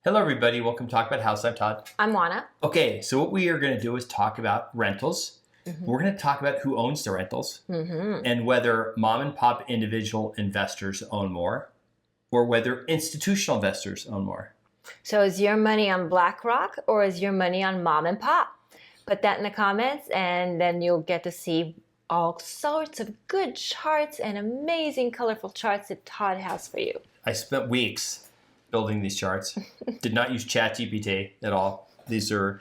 Hello, everybody. Welcome to Talk About House. I'm Todd. I'm Juana. Okay, so what we are going to do is talk about rentals. We're going to talk about who owns the rentals and whether mom and pop individual investors own more or whether institutional investors own more. So is your money on BlackRock or is your money on mom and pop? Put that in the comments and then you'll get to see all sorts of good charts and amazing colorful charts that Todd has for you. I spent weeks building these charts. Did not use ChatGPT at all. These are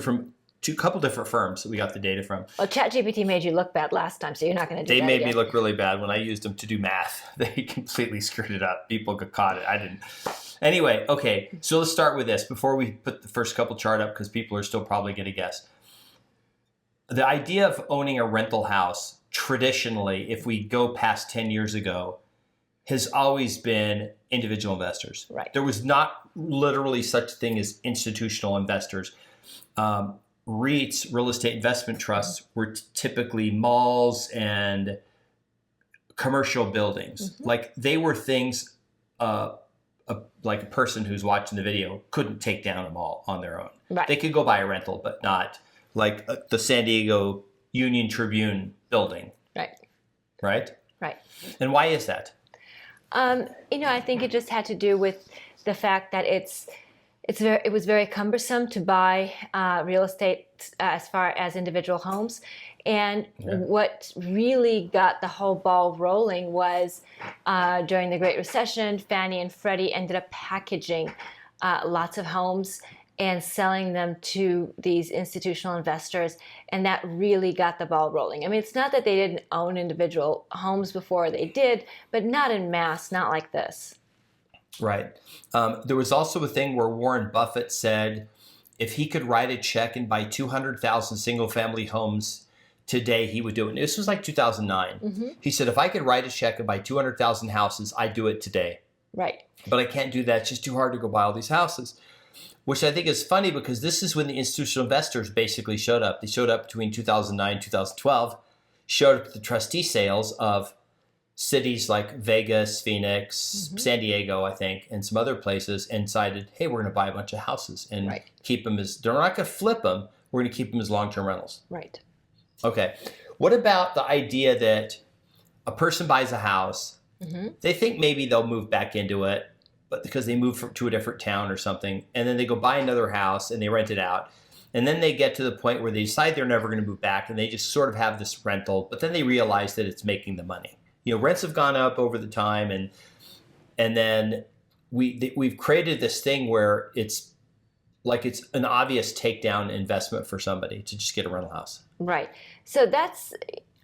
from a couple different firms that we got the data from. Well, ChatGPT made you look bad last time, so you're not going to do that. They made me look really bad when I used them to do math. They completely screwed it up. People got caught it. I didn't. Anyway, okay, so let's start with this before we put the first couple chart up because people are still probably going to guess. The idea of owning a rental house, traditionally, if we go past 10 years ago, has always been individual investors. Right. There was not literally such a thing as institutional investors. REITs, real estate investment trusts, were typically malls and commercial buildings. Like they were things like a person who's watching the video couldn't take down a mall on their own. Right. They could go buy a rental, but not like the San Diego Union Tribune building. Right. Right? Right. And why is that? I think it just had to do with the fact that it was very cumbersome to buy real estate as far as individual homes. And what really got the whole ball rolling was during the Great Recession, Fannie and Freddie ended up packaging lots of homes and selling them to these institutional investors. And that really got the ball rolling. I mean, it's not that they didn't own individual homes before, they did, but not en masse, not like this. Right. There was also a thing where Warren Buffett said if he could write a check and buy 200,000 single-family homes today, he would do it. And this was like 2009. He said, if I could write a check and buy 200,000 houses, I'd do it today. Right. But I can't do that. It's just too hard to go buy all these houses, which I think is funny because this is when the institutional investors basically showed up. They showed up between 2009 2012, showed up at the trustee sales of cities like Vegas, Phoenix, San Diego, I think, and some other places, and decided, hey, we're going to buy a bunch of houses and keep them as, they're not going to flip them, we're going to keep them as long-term rentals. Right. Okay. What about the idea that a person buys a house, they think maybe they'll move back into it, but because they move to a different town or something, and then they go buy another house and they rent it out. And then they get to the point where they decide they're never going to move back and they just sort of have this rental, but then they realize that it's making the money. You know, rents have gone up over the time and then we've created this thing where it's like it's an obvious takedown investment for somebody to just get a rental house. Right. So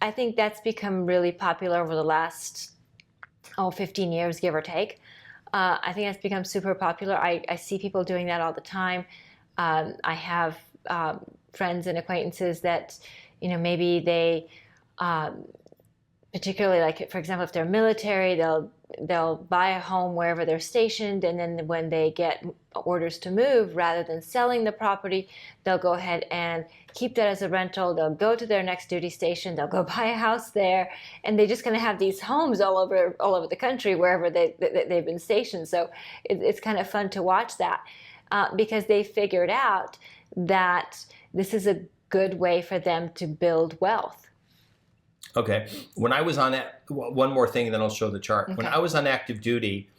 I think that's become really popular over the last 15 years, give or take. I think that's become super popular. I see people doing that all the time. I have friends and acquaintances that, maybe they, particularly like, for example, if they're military, they'll buy a home wherever they're stationed, and then when they get orders to move, rather than selling the property, they'll go ahead and keep that as a rental. They'll go to their next duty station, they'll go buy a house there, and they're just going to have these homes all over the country wherever they've been stationed. So it's kind of fun to watch that because they figured out that this is a good way for them to build wealth. Okay. When I was on one more thing, and then I'll show the chart. Okay. When I was on active duty,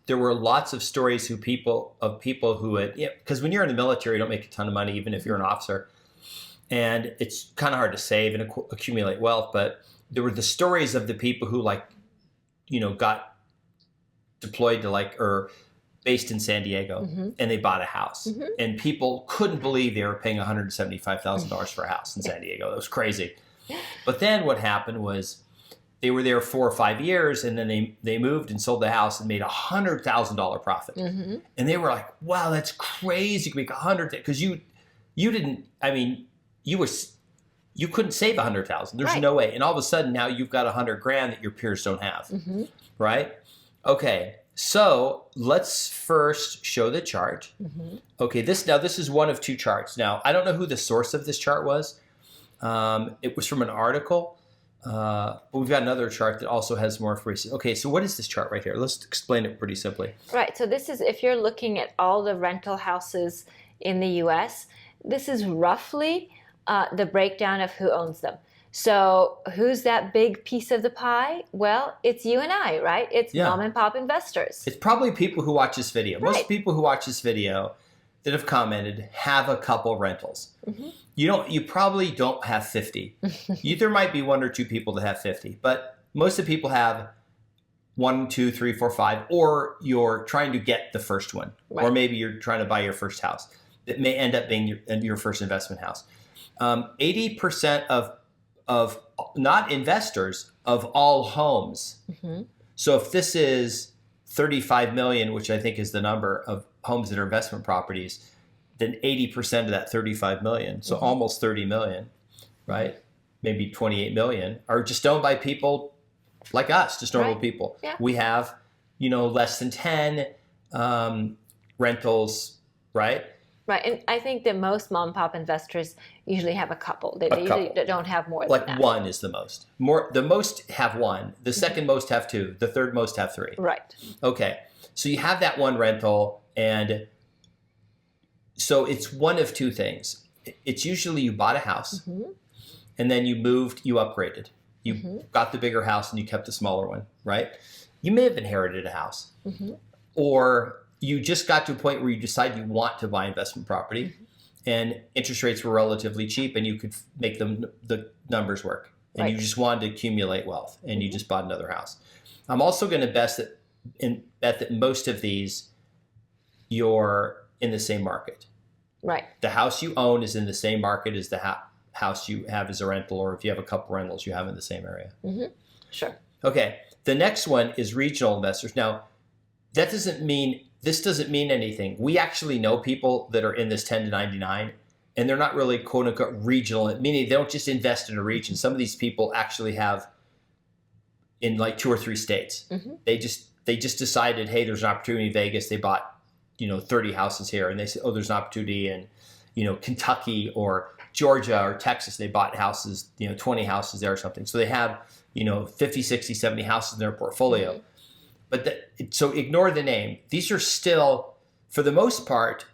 there were lots of stories of people who had, because when you're in the military, you don't make a ton of money, even if you're an officer. And it's kind of hard to save and accumulate wealth. But there were the stories of the people who got deployed to or based in San Diego and they bought a house. And people couldn't believe they were paying $175,000 for a house in San Diego. That was crazy. But then what happened was they were there 4 or 5 years, and then they moved and sold the house and made $100,000 profit. And they were like, "Wow, that's crazy! You can make $100,000 because you didn't. I mean, you couldn't save $100,000. There's no way. And all of a sudden now you've got $100,000 that your peers don't have, right? Okay, so let's first show the chart. Okay, this is one of two charts. Now I don't know who the source of this chart was. It was from an article But we've got another chart that also has more information. Okay, so what is this chart right here? Let's explain it pretty simply. Right. So this is, if you're looking at all the rental houses in the U.S., this is roughly the breakdown of who owns them. So who's that big piece of the pie? Well, it's you and I, right? It's mom and pop investors. It's probably people who watch this video. Right. Most people who watch this video that have commented have a couple rentals. Mm-hmm. You probably don't have 50. There might be 1 or 2 people that have 50, but most of the people have 1, 2, 3, 4, 5, or you're trying to get the first one, right. Or maybe you're trying to buy your first house. It may end up being your first investment house. 80% of not investors of all homes. Mm-hmm. So if this is 35 million, which I think is the number of homes that are investment properties, then 80% of that 35 million, so almost 30 million, right? Maybe 28 million are just owned by people like us, just normal people. Yeah. We have, less than 10 rentals, right? Right, and I think that most mom and pop investors usually have a couple. They usually don't have more than that. Like one is the most. The most have 1. The second most have 2. The third most have 3. Right. Okay, so you have that one rental, and so it's one of 2 things. It's usually you bought a house, and then you upgraded. You got the bigger house and you kept the smaller one, right? You may have inherited a house, or you just got to a point where you decide you want to buy investment property, and interest rates were relatively cheap, and you could make the numbers work, and you just wanted to accumulate wealth, and you just bought another house. I'm also going to bet that most of these you're in the same market. Right. The house you own is in the same market as the house you have as a rental, or if you have a couple rentals, you have in the same area. Mm-hmm. Sure. Okay. The next one is regional investors. Now, this doesn't mean anything. We actually know people that are in this 10 to 99, and they're not really quote unquote regional, meaning they don't just invest in a region. Some of these people actually have in like 2 or 3 states. Mm-hmm. They just decided, hey, there's an opportunity in Vegas. They bought 30 houses here, and they said, oh, there's an opportunity in Kentucky or Georgia or Texas. They bought houses, 20 houses there or something. So they have 50, 60, 70 houses in their portfolio. Mm-hmm. But so ignore the name. These are still, for the most part,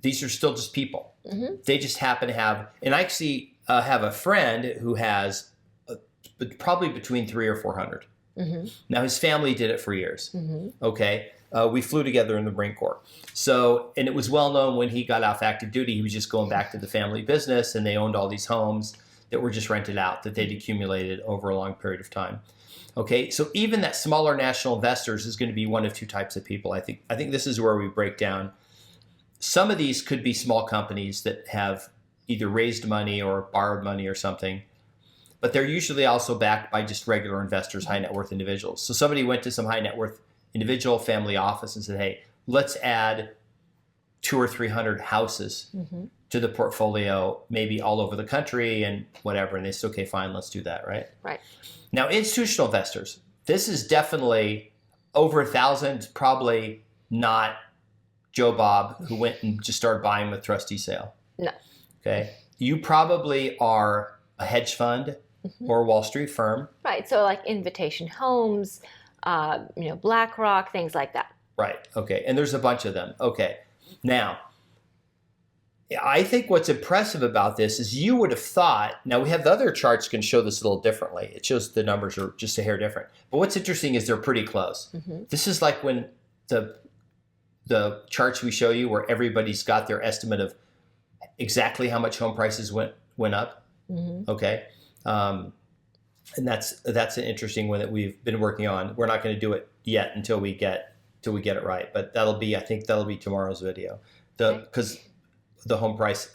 these are still just people. Mm-hmm. They just happen to have, and I actually have a friend who has probably between 300 or 400. Mm-hmm. Now his family did it for years. Mm-hmm. Okay. We flew together in the Marine Corps. So, and it was well known when he got off active duty, he was just going back to the family business, and they owned all these homes that were just rented out that they'd accumulated over a long period of time. Okay, so even that smaller national investors is going to be one of 2 types of people. I think this is where we break down. Some of these could be small companies that have either raised money or borrowed money or something, but they're usually also backed by just regular investors, high net worth individuals. So somebody went to some high net worth individual family office and said, hey, let's add 200 or 300 houses to the portfolio, maybe all over the country and whatever. And they said, okay, fine, let's do that, right? Right. Now, institutional investors, this is definitely over 1,000, probably not Joe Bob who went and just started buying with trustee sale. No. Okay. You probably are a hedge fund or a Wall Street firm. Right. So like Invitation Homes, BlackRock, things like that. Right. Okay. And there's a bunch of them. Okay. Now, I think what's impressive about this is you would have thought, now we have the other charts can show this a little differently. It shows the numbers are just a hair different. But what's interesting is they're pretty close. Mm-hmm. This is like when the charts we show you where everybody's got their estimate of exactly how much home prices went up. Mm-hmm. Okay. And that's an interesting one that we've been working on. We're not going to do it yet until we get it right. But I think that'll be tomorrow's video. Because the home price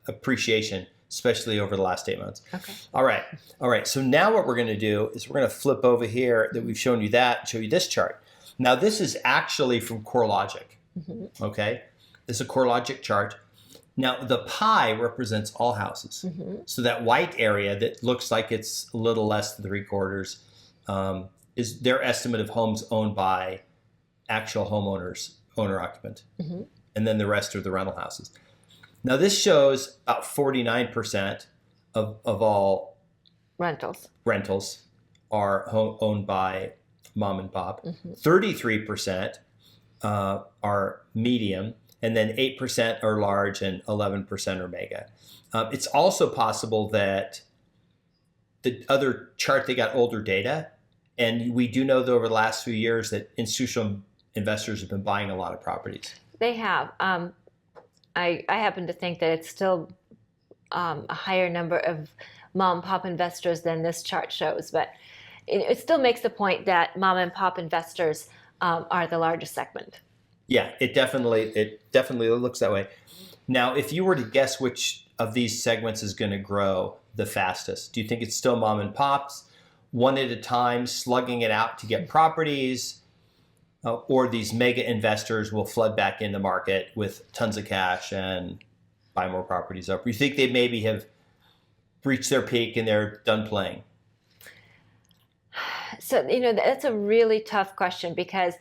appreciation, especially over the last 8 months. Okay. All right. So now what we're going to do is we're going to flip over here that we've shown you that, show you this chart. Now this is actually from CoreLogic. Mm-hmm. Okay. This is a CoreLogic chart. Now the pie represents all houses. Mm-hmm. So that white area that looks like it's a little less than 3/4 is their estimate of homes owned by actual homeowners, owner-occupant. Mm-hmm. And then the rest are the rental houses. Now this shows about 49% of all rentals are owned by mom and pop. 33% are medium, and then 8% are large, and 11% are mega. It's also possible that the other chart, they got older data, and we do know that over the last few years that institutional investors have been buying a lot of properties. They have. I happen to think that it's still a higher number of mom and pop investors than this chart shows, but it still makes the point that mom and pop investors are the largest segment. Yeah, it definitely looks that way. Now, if you were to guess which of these segments is going to grow the fastest, do you think it's still mom and pops, one at a time, slugging it out to get properties, or these mega investors will flood back in the market with tons of cash and buy more properties up? Or you think they maybe have reached their peak and they're done playing? So, that's a really tough question, because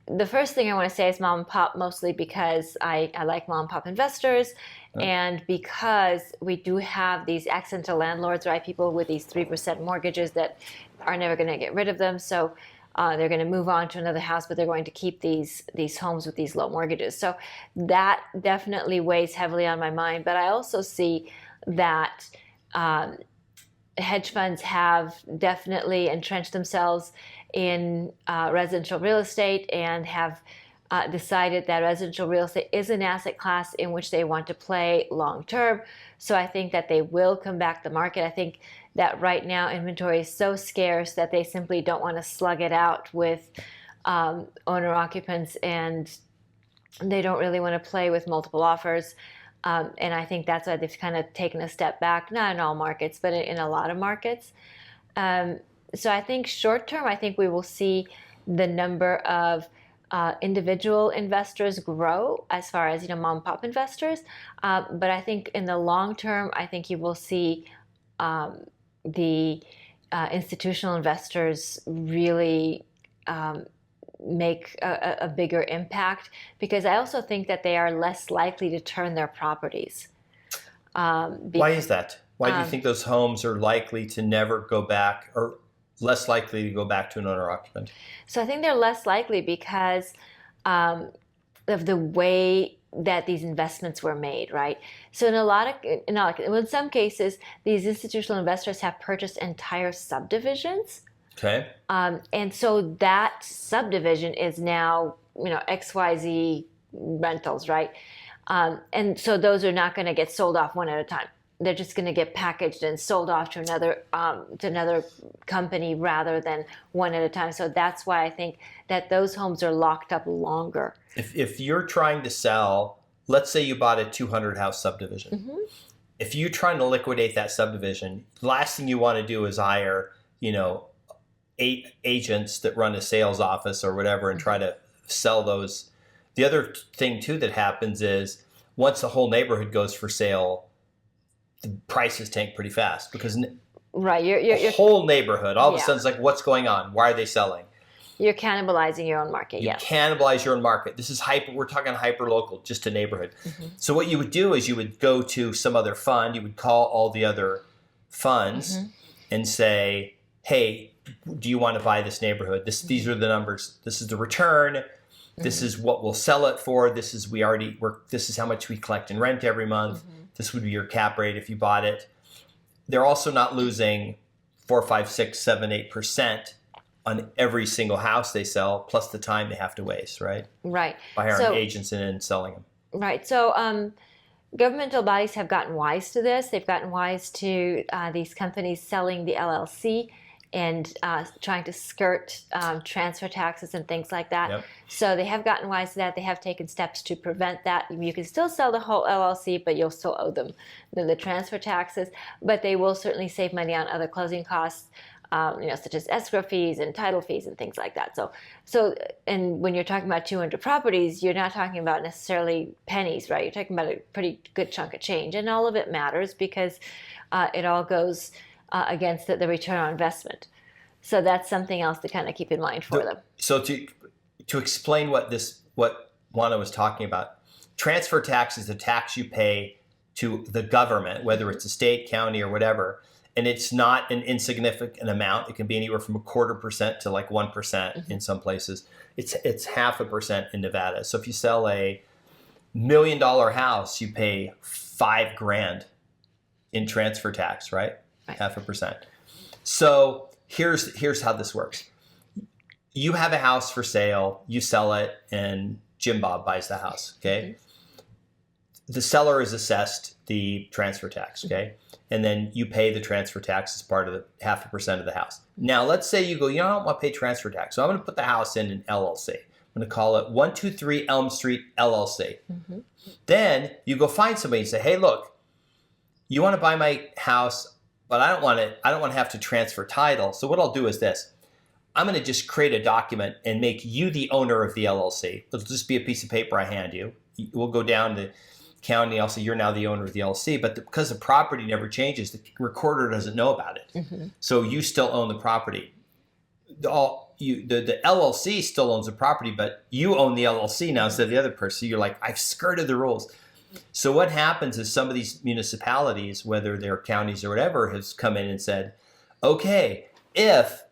the first thing I want to say is mom and pop, mostly because I like mom and pop investors, and because we do have these accidental landlords, right? People with these 3% mortgages that are never going to get rid of them. So they're going to move on to another house, but they're going to keep these homes with these low mortgages. So that definitely weighs heavily on my mind. But I also see that hedge funds have definitely entrenched themselves in residential real estate, and have decided that residential real estate is an asset class in which they want to play long term. So I think that they will come back to the market. I think that right now inventory is so scarce that they simply don't want to slug it out with owner occupants, and they don't really want to play with multiple offers. And I think that's why they've kind of taken a step back, not in all markets, but in a lot of markets. So I think short term, I think we will see the number of individual investors grow as far as, mom and pop investors. But I think in the long term, I think you will see the institutional investors really make a bigger impact, because I also think that they are less likely to turn their properties. Why is that? Why do you think those homes are likely to never go back, or less likely to go back to an owner occupant? So I think they're less likely because of the way that these investments were made, right? So in some cases, these institutional investors have purchased entire subdivisions. Okay. And so that subdivision is now, XYZ rentals, right? And so those are not going to get sold off one at a time. They're just going to get packaged and sold off to another company rather than one at a time. So that's why I think that those homes are locked up longer. If you're trying to sell, let's say you bought a 200 house subdivision. Mm-hmm. If you're trying to liquidate that subdivision, the last thing you want to do is hire, 8 agents that run a sales office or whatever and try to sell those. The other thing too that happens is once the whole neighborhood goes for sale, the prices tank pretty fast, because right, the whole neighborhood all of a sudden it's like, what's going on? Why are they selling? You're cannibalizing your own market. You cannibalize your own market. This is we're talking hyper local, just a neighborhood. Mm-hmm. So what you would do is you would go to some other fund. You would call all the other funds and say, hey, do you want to buy this neighborhood? These are the numbers. This is the return. This is what we'll sell it for. This is this is how much we collect in rent every month. This would be your cap rate if you bought it. They're also not losing 4, 5, 6, 7, 8% on every single house they sell, plus the time they have to waste, right? Right. By hiring agents and selling them. Right. So governmental bodies have gotten wise to this. They've gotten wise to these companies selling the LLC and trying to skirt transfer taxes and things like that. Yep. So they have gotten wise to that. They have taken steps to prevent that. You can still sell the whole LLC, but you'll still owe them the transfer taxes. But they will certainly save money on other closing costs, such as escrow fees and title fees and things like that. So, and when you're talking about 200 properties, you're not talking about necessarily pennies, right? You're talking about a pretty good chunk of change, and all of it matters because it all goes against the return on investment. So that's something else to kind of keep in mind for them. So to explain what Juana was talking about, transfer tax is the tax you pay to the government, whether it's a state, county, or whatever, and it's not an insignificant amount. It can be anywhere from 0.25% to like 1% in some places. It's 0.5% in Nevada. So if you sell a $1 million house, you pay $5,000 in transfer tax, right? 0.5%. So here's how this works. You have a house for sale, you sell it, and Jim Bob buys the house, okay? The seller is assessed the transfer tax, okay? And then you pay the transfer tax as part of the 0.5% of the house. Now, let's say you go, I don't want to pay transfer tax, so I'm going to put the house in an LLC. I'm going to call it 123 Elm Street LLC. Then you go find somebody and say, hey, look, you want to buy my house, but I don't want to have to transfer title. So what I'll do is this. I'm going to just create a document and make you the owner of the LLC. It'll just be a piece of paper I hand you. We'll go down to county. I'll say you're now the owner of the LLC. But because the property never changes, the recorder doesn't know about it. So you still own the property. The LLC still owns the property, but you own the LLC now instead of the other person. So you're like, I've skirted the rules. So what happens is some of these municipalities, whether they're counties or whatever, has come in and said, okay, if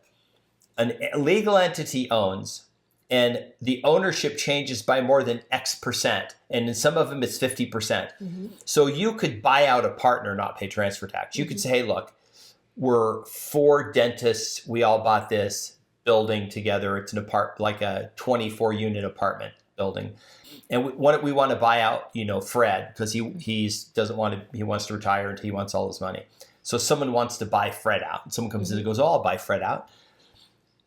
a legal entity owns and the ownership changes by more than X%, and in some of them it's 50%. So you could buy out a partner, not pay transfer tax. You could say, hey, look, we're 4 dentists. We all bought this building together. It's like a 24-unit apartment building. And we want to buy out, Fred, because he wants to retire and he wants all his money. So someone wants to buy Fred out. And someone comes in and goes, I'll buy Fred out.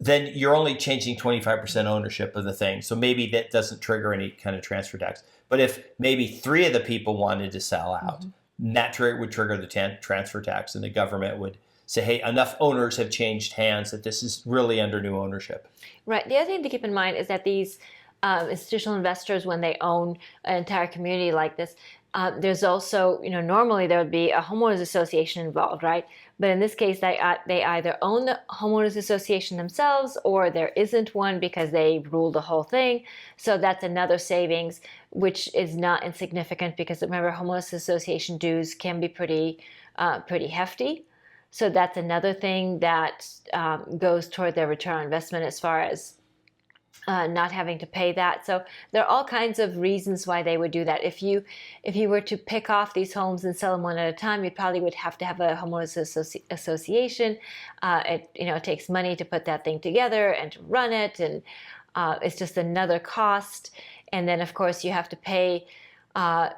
Then you're only changing 25% ownership of the thing. So maybe that doesn't trigger any kind of transfer tax. But if maybe 3 of the people wanted to sell out, that would trigger the transfer tax, and the government would say, hey, enough owners have changed hands that this is really under new ownership. Right. The other thing to keep in mind is that these institutional investors, when they own an entire community like this, there's also, normally there would be a homeowners association involved, right? But in this case, they either own the homeowners association themselves, or there isn't one because they rule the whole thing. So that's another savings, which is not insignificant, because remember, homeowners association dues can be pretty hefty. So that's another thing that goes toward their return on investment as far as not having to pay that. So there are all kinds of reasons why they would do that. If you were to pick off these homes and sell them one at a time, you probably would have to have a homeowners association. It takes money to put that thing together and to run it, and it's just another cost. And then of course you have to pay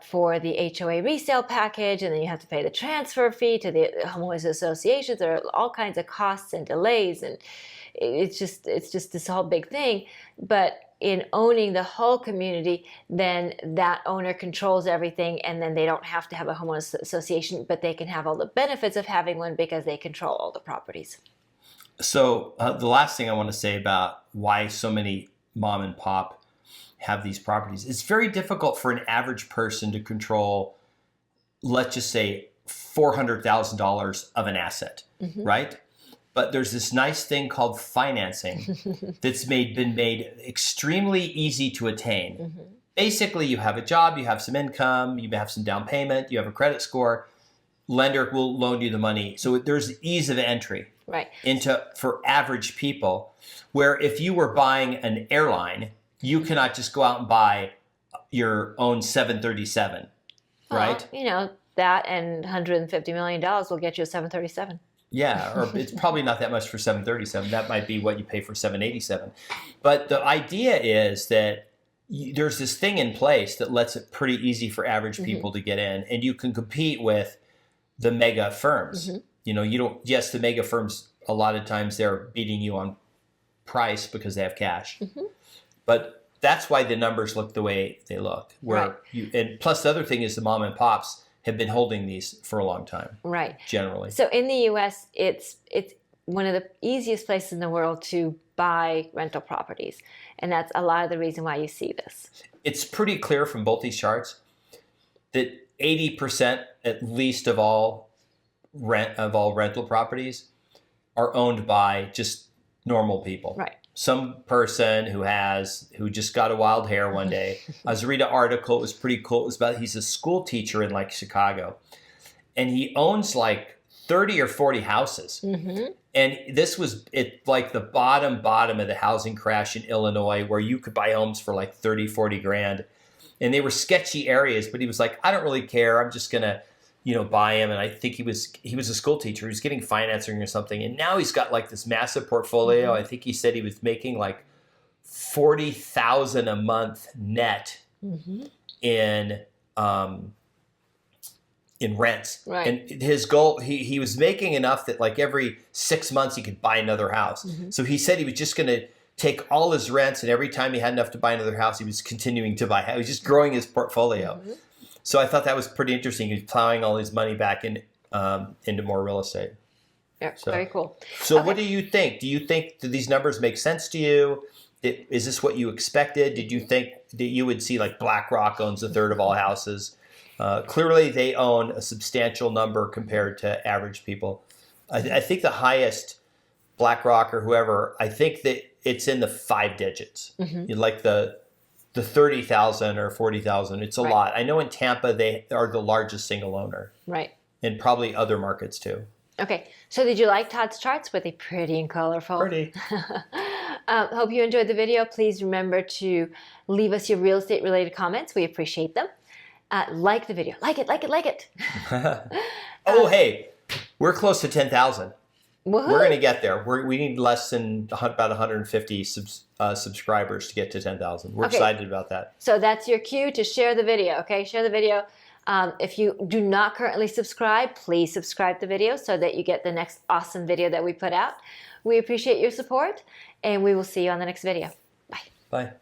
for the HOA resale package, and then you have to pay the transfer fee to the homeowners associations. There are all kinds of costs and delays, and it's just this whole big thing. But in owning the whole community, then that owner controls everything, and then they don't have to have a homeowners association, but they can have all the benefits of having one because they control all the properties. So the last thing I want to say about why so many mom and pop have these properties, it's very difficult for an average person to control, let's just say, $400,000 of an asset, right? But there's this nice thing called financing that's been made extremely easy to attain. Basically, you have a job, you have some income, you have some down payment, you have a credit score. Lender will loan you the money. So there's ease of entry for average people, where if you were buying an airline, you cannot just go out and buy your own 737, right? That and $150 million will get you a 737. Yeah, or it's probably not that much for 737. That might be what you pay for 787. But the idea is that there's this thing in place that lets it pretty easy for average people to get in, and you can compete with the mega firms. The mega firms, a lot of times they're beating you on price because they have cash. But that's why the numbers look the way they look. And plus the other thing is the mom and pops have been holding these for a long time. Right. Generally. So in the U.S., it's one of the easiest places in the world to buy rental properties. And that's a lot of the reason why you see this. It's pretty clear from both these charts that 80% at least of all rental properties are owned by just normal people. Right. Some person who just got a wild hair one day. I was reading an article, it was pretty cool. It was about, he's a school teacher in like Chicago, and he owns like 30 or 40 houses. Mm-hmm. And this was like the bottom of the housing crash in Illinois, where you could buy homes for like 30, 40 grand. And they were sketchy areas, but he was like, I don't really care. I'm just going to, buy him. And I think he was a school teacher. He was getting financing or something. And now he's got like this massive portfolio. Mm-hmm. I think he said he was making like $40,000 a month net Mm-hmm. in rents. Right. And his goal, he was making enough that like every 6 months he could buy another house. Mm-hmm. So he said he was just going to take all his rents, and every time he had enough to buy another house, he was continuing to buy. He was just growing his portfolio. Mm-hmm. So I thought that was pretty interesting. He was plowing all his money back into more real estate. Yeah, So, very cool. So Okay. what do you think? Do these numbers make sense to you? Is this what you expected? Did you think that you would see like BlackRock owns a third of all houses? Clearly, they own a substantial number compared to average people. I think the highest BlackRock or whoever, I think that it's in the 5 digits. Mm-hmm. Like the 30,000 or 40,000. It's a Right. lot. I know in Tampa they are the largest single owner, Right. and probably other markets too. Okay. So did you like Todd's charts? Were they pretty and colorful? Pretty. Hope you enjoyed the video. Please remember to leave us your real estate related comments. We appreciate them. Like the video. Like it. Oh, hey, we're close to 10,000. Woohoo. We're going to get there. We need less than about 150 subscribers to get to 10,000. We're Okay. excited about that. So that's your cue to share the video, okay? Share the video. If you do not currently subscribe, please subscribe to the video so that you get the next awesome video that we put out. We appreciate your support, and we will see you on the next video. Bye. Bye.